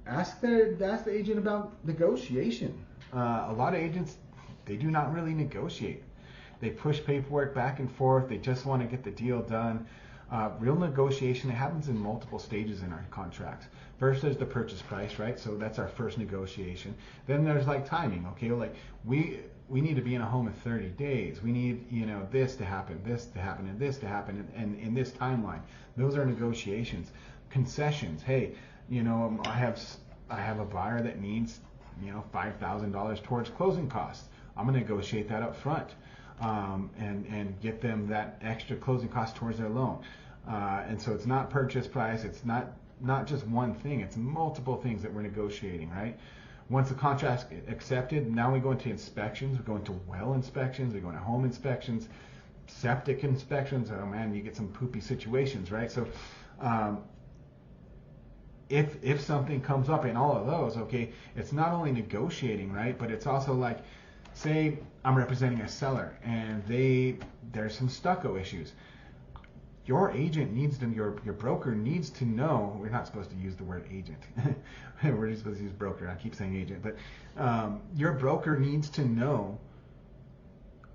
ask the agent about negotiation. A lot of agents, they do not really negotiate. They push paperwork back and forth. They just want to get the deal done. Real negotiation, it happens in multiple stages in our contracts. First, there's the purchase price, right? So that's our first negotiation. Then there's like timing, okay? Like we need to be in a home in 30 days. We need, this to happen, and this to happen, and in this timeline. Those are negotiations. Concessions. Hey, I have a buyer that needs, $5,000 towards closing costs. I'm gonna negotiate that up front. And get them that extra closing cost towards their loan. And so it's not purchase price, it's not just one thing, it's multiple things that we're negotiating, right? Once the contract's accepted, now we go into inspections, we go into well inspections, we go into home inspections, septic inspections. Oh man, you get some poopy situations, right? So if something comes up in all of those, okay, it's not only negotiating, right, but it's also like, say I'm representing a seller and there's some stucco issues. Your agent needs to, your broker needs to know, we're not supposed to use the word agent. We're just supposed to use broker. I keep saying agent, but your broker needs to know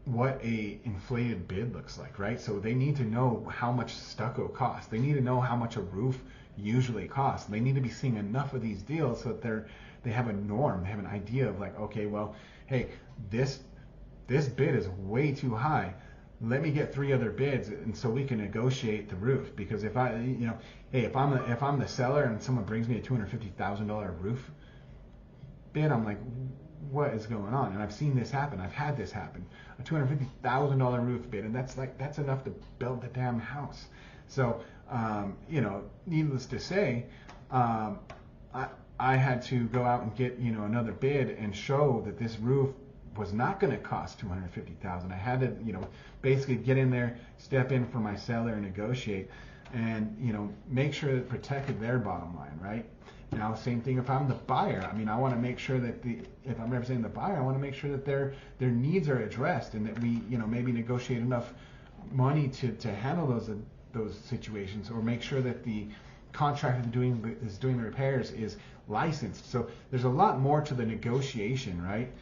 what a inflated bid looks like, right? So they need to know how much stucco costs. They need to know how much a roof usually costs. They need to be seeing enough of these deals so that they have a norm, they have an idea of like, okay, well, hey, this bid is way too high. Let me get 3 other bids, and so we can negotiate the roof. Because if if I'm the seller and someone brings me a $250,000 roof bid, I'm like, what is going on? And I've seen this happen. I've had this happen. A $250,000 roof bid, and that's enough to build the damn house. So needless to say, I had to go out and get another bid and show that this roof was not going to cost $250,000. I had to basically get in there, step in for my seller, and negotiate, and make sure that it protected their bottom line, right? Now, same thing if I'm the buyer. I mean, I want to make sure that if I'm representing the buyer, I want to make sure that their needs are addressed, and that we maybe negotiate enough money to handle those situations, or make sure that the contractor is doing the repairs is licensed. So there's a lot more to the negotiation, right?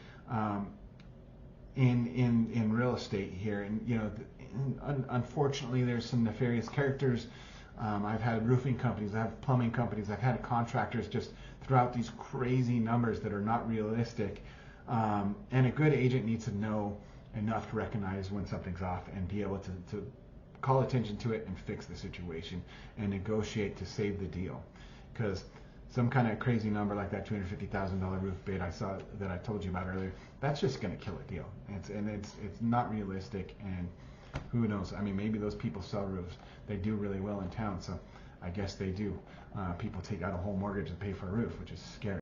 In real estate here, and unfortunately, there's some nefarious characters. I've had roofing companies, I have plumbing companies, I've had contractors just throw out these crazy numbers that are not realistic. And a good agent needs to know enough to recognize when something's off and be able to call attention to it and fix the situation and negotiate to save the deal. Because some kind of crazy number like that $250,000 roof bid I saw that I told you about earlier, that's just going to kill a deal. It's not realistic, and who knows? I mean, maybe those people sell roofs. They do really well in town, so I guess they do. People take out a whole mortgage to pay for a roof, which is scary.